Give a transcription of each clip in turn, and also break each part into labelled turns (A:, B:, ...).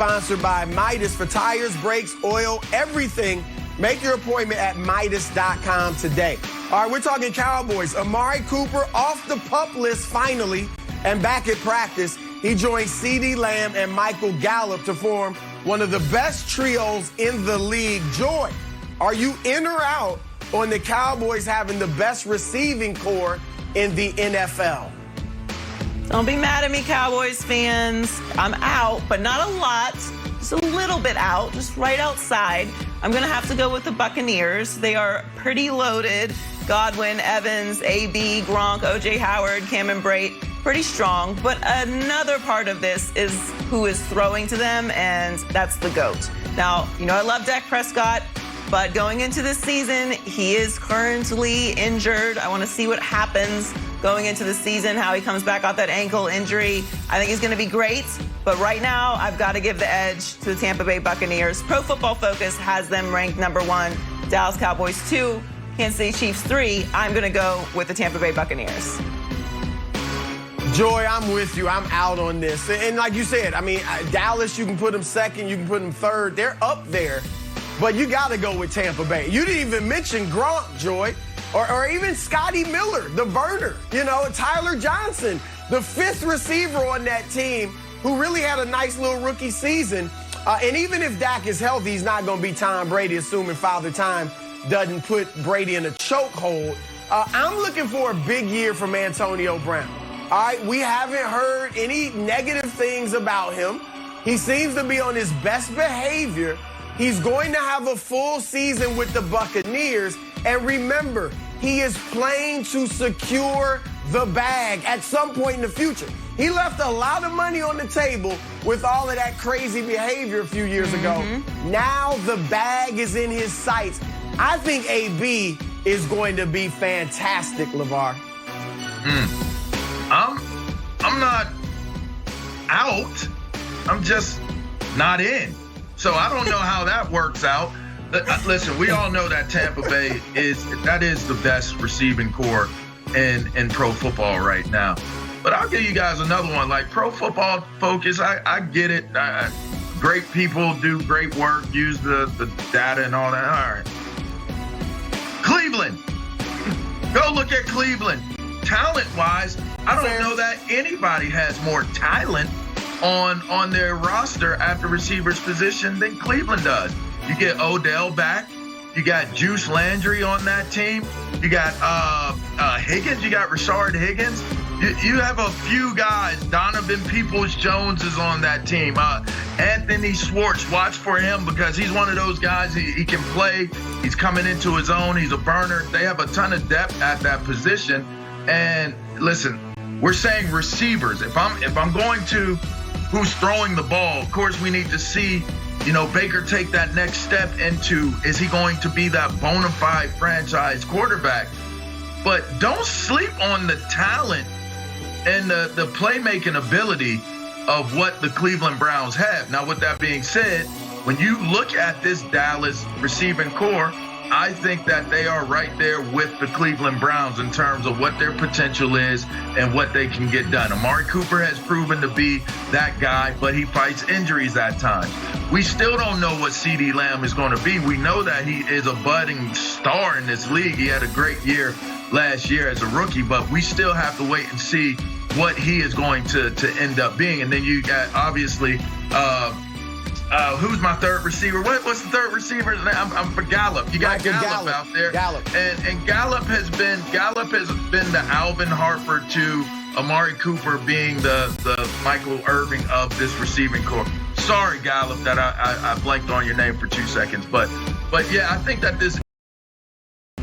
A: Sponsored by Midas for tires, brakes, oil, everything. Make your appointment at Midas.com today. All right, we're talking Cowboys. Amari Cooper off the PUP list finally and back at practice. He joined CeeDee Lamb and Michael Gallup to form one of the best trios in the league. Joy, are you in or out on the Cowboys having the best receiving core in the NFL?
B: Don't be mad at me, Cowboys fans. I'm out, but not a lot. Just a little bit out, just right outside. I'm going to have to go with the Buccaneers. They are pretty loaded. Godwin, Evans, AB, Gronk, O.J. Howard, Cameron Brate, pretty strong. But another part of this is who is throwing to them, and that's the GOAT. Now, you know I love Dak Prescott, but going into this season, he is currently injured. I want to see what happens going into the season, how he comes back off that ankle injury. I think he's going to be great, but right now I've got to give the edge to the Tampa Bay Buccaneers. Pro Football Focus has them ranked #1, Dallas Cowboys 2, Kansas City Chiefs 3. I'm going to go with the Tampa Bay Buccaneers.
A: Joy, I'm with you. I'm out on this. And like you said, I mean, Dallas, you can put them second, you can put them third. They're up there, but you got to go with Tampa Bay. You didn't even mention Gronk, Joy. Or even Scotty Miller, the burner, you know, Tyler Johnson, the fifth receiver on that team who really had a nice little rookie season. And even if Dak is healthy, he's not going to be Tom Brady, assuming Father Time doesn't put Brady in a chokehold. I'm looking for a big year from Antonio Brown. All right, we haven't heard any negative things about him. He seems to be on his best behavior. He's going to have a full season with the Buccaneers. And remember, he is playing to secure the bag at some point in the future. He left a lot of money on the table with all of that crazy behavior a few years ago. Now the bag is in his sights. I think AB is going to be fantastic, LeVar.
C: I'm not out. I'm just not in. So I don't know how that works out. Listen, we all know that Tampa Bay is the best receiving core in pro football right now. But I'll give you guys another one. Like Pro Football Focus, I get it. Great people do great work, use the data and all that. All right. Cleveland. Go look at Cleveland. Talent-wise, I don't know that anybody has more talent on their roster at the receiver's position than Cleveland does. You get Odell back. You got Juice Landry on that team. You got Higgins. You got Rashard Higgins. You have a few guys. Donovan Peoples-Jones is on that team. Anthony Schwartz, watch for him because he's one of those guys. He can play. He's coming into his own. He's a burner. They have a ton of depth at that position. And listen, we're saying receivers. If I'm going to who's throwing the ball, of course we need to see, you know, Baker take that next step into, is he going to be that bona fide franchise quarterback? But don't sleep on the talent and the playmaking ability of what the Cleveland Browns have. Now, with that being said, when you look at this Dallas receiving core, I think that they are right there with the Cleveland Browns in terms of what their potential is and what they can get done. Amari Cooper has proven to be that guy, but he fights injuries at times. We still don't know what CeeDee Lamb is going to be. We know that he is a budding star in this league. He had a great year last year as a rookie, but we still have to wait and see what he is going to end up being. And then you got, obviously, who's my third receiver? What's the third receiver? I'm for Gallup. You got Gallup out there. And Gallup has been the Alvin Hartford to Amari Cooper being the Michael Irving of this receiving core. Sorry, Gallup, that I blanked on your name for 2 seconds. But yeah, I think that this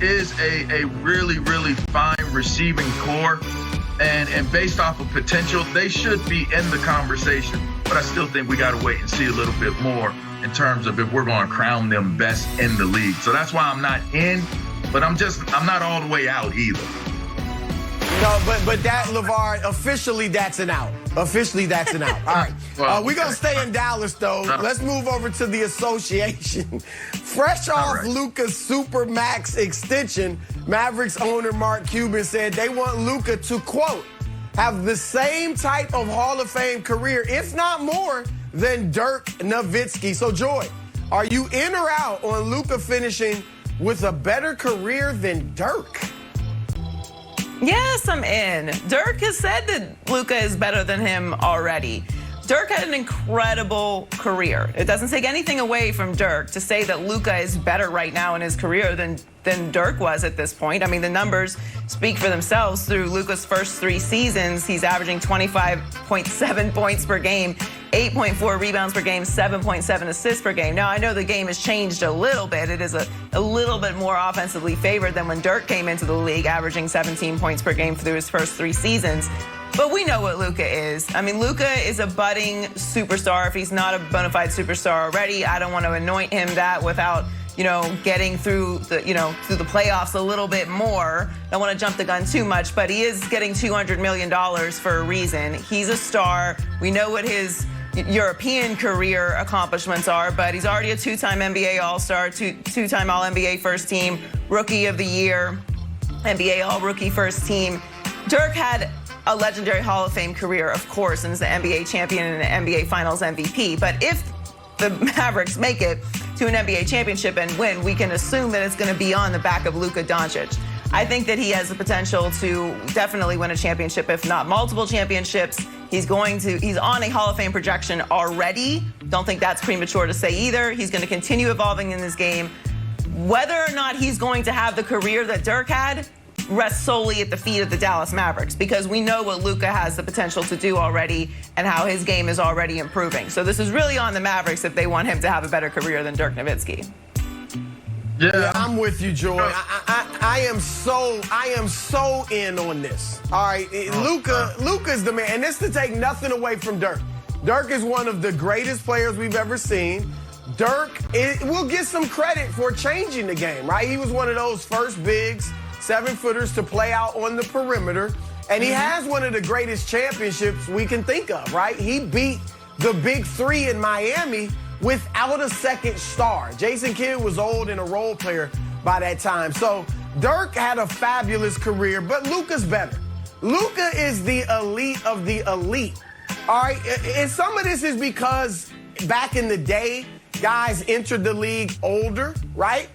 C: is a really, really fine receiving core. And based off of potential, they should be in the conversation. But I still think we got to wait and see a little bit more in terms of if we're going to crown them best in the league. So that's why I'm not in, but I'm not all the way out either.
A: No, but that, LeVar, officially that's an out. Officially that's an out. All right.
C: Well,
A: we're going to stay in Dallas, though. Let's move over to the association. Fresh off Luka's Supermax extension, Mavericks owner Mark Cuban said they want Luka to, quote, have the same type of Hall of Fame career, if not more, than Dirk Nowitzki. So, Joy, are you in or out on Luka finishing with a better career than Dirk?
B: Yes, I'm in. Dirk has said that Luka is better than him already. Dirk had an incredible career. It doesn't take anything away from Dirk to say that Luka is better right now in his career than Dirk was at this point. I mean, the numbers speak for themselves. Through Luka's first 3 seasons, he's averaging 25.7 points per game, 8.4 rebounds per game, 7.7 assists per game. Now, I know the game has changed a little bit. It is a little bit more offensively favored than when Dirk came into the league, averaging 17 points per game through his first 3 seasons. But we know what Luka is. I mean, Luka is a budding superstar. If he's not a bona fide superstar already, I don't want to anoint him that without, getting through the playoffs a little bit more. I don't want to jump the gun too much, but he is getting $200 million for a reason. He's a star. We know what his European career accomplishments are, but he's already a 2-time NBA All-Star, 2-time All-NBA First Team, Rookie of the Year, NBA All-Rookie First Team. Dirk had a legendary Hall of Fame career, of course, and is the NBA champion and an NBA Finals MVP. But if the Mavericks make it to an NBA championship and win, we can assume that it's going to be on the back of Luka Doncic. I think that he has the potential to definitely win a championship, if not multiple championships. He's on a Hall of Fame projection already. Don't think that's premature to say either. He's going to continue evolving in this game. Whether or not he's going to have the career that Dirk had rests solely at the feet of the Dallas Mavericks, because we know what Luka has the potential to do already and how his game is already improving. So this is really on the Mavericks if they want him to have a better career than Dirk Nowitzki.
A: Yeah, I'm with you, Joy. I am so in on this. All right, Luka's the man, and this to take nothing away from Dirk. Dirk is one of the greatest players we've ever seen. Dirk will get some credit for changing the game, right? He was one of those first bigs, 7-footers to play out on the perimeter, and he has one of the greatest championships we can think of, right? He beat the Big 3 in Miami without a second star. Jason Kidd was old and a role player by that time. So Dirk had a fabulous career, but Luka's better. Luka is the elite of the elite. All right, and some of this is because back in the day, guys entered the league older, right?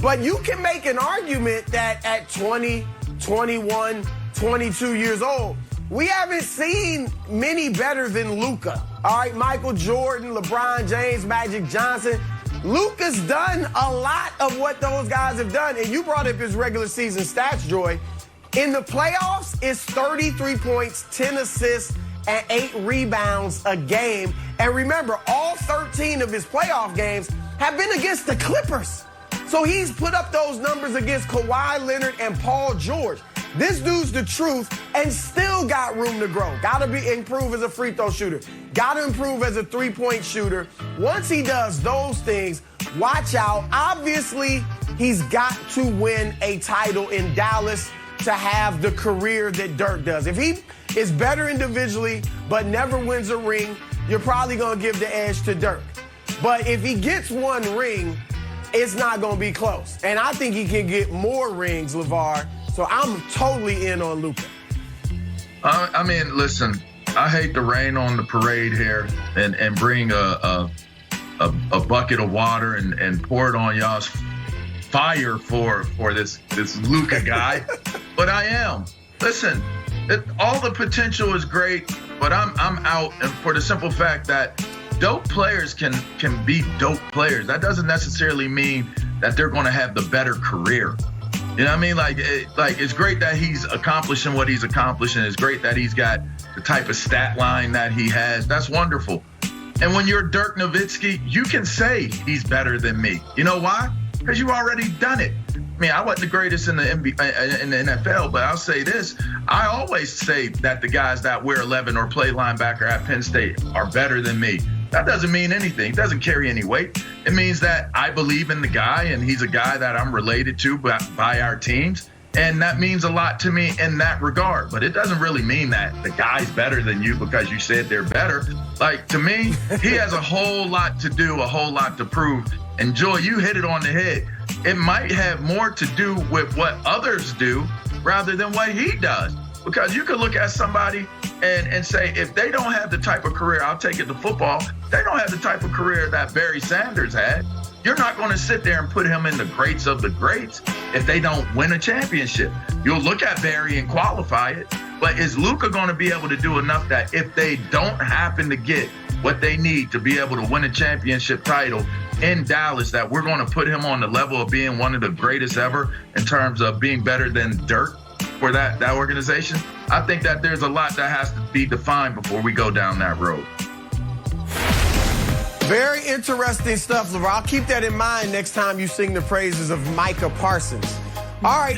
A: But you can make an argument that at 20, 21, 22 years old, we haven't seen many better than Luka. All right, Michael Jordan, LeBron James, Magic Johnson. Luka's done a lot of what those guys have done. And you brought up his regular season stats, Joy. In the playoffs, it's 33 points, 10 assists, and 8 rebounds a game. And remember, all 13 of his playoff games have been against the Clippers. So he's put up those numbers against Kawhi Leonard and Paul George. This dude's the truth and still got room to grow. Got to improve as a free throw shooter. Got to improve as a three-point shooter. Once he does those things, watch out. Obviously, he's got to win a title in Dallas to have the career that Dirk does. If he is better individually but never wins a ring, you're probably going to give the edge to Dirk. But if he gets one ring, it's not going to be close. And I think he can get more rings, LeVar. So I'm totally in on Luka.
C: I mean, listen, I hate to rain on the parade here and bring a bucket of water and pour it on y'all's fire for this Luka guy, but I am. Listen, all the potential is great, but I'm out, and for the simple fact that dope players can be dope players. That doesn't necessarily mean that they're going to have the better career. You know what I mean? Like it's great that he's accomplishing what he's accomplishing. It's great that he's got the type of stat line that he has. That's wonderful. And when you're Dirk Nowitzki, you can say he's better than me. You know why? Because you've already done it. I mean, I wasn't the greatest in the NFL, but I'll say this. I always say that the guys that wear 11 or play linebacker at Penn State are better than me. That doesn't mean anything. It doesn't carry any weight. It means that I believe in the guy, and he's a guy that I'm related to by our teams. And that means a lot to me in that regard. But it doesn't really mean that the guy's better than you because you said they're better. Like, to me, he has a whole lot to do, a whole lot to prove. And, Joy, you hit it on the head. It might have more to do with what others do rather than what he does. Because you could look at somebody and say, if they don't have the type of career, I'll take it to football, they don't have the type of career that Barry Sanders had. You're not going to sit there and put him in the greats of the greats if they don't win a championship. You'll look at Barry and qualify it, but is Luka going to be able to do enough that if they don't happen to get what they need to be able to win a championship title in Dallas, that we're going to put him on the level of being one of the greatest ever in terms of being better than Dirk for that organization? I think that there's a lot that has to be defined before we go down that road.
A: Very interesting stuff, LeVar. I'll keep that in mind next time you sing the praises of Micah Parsons. All right.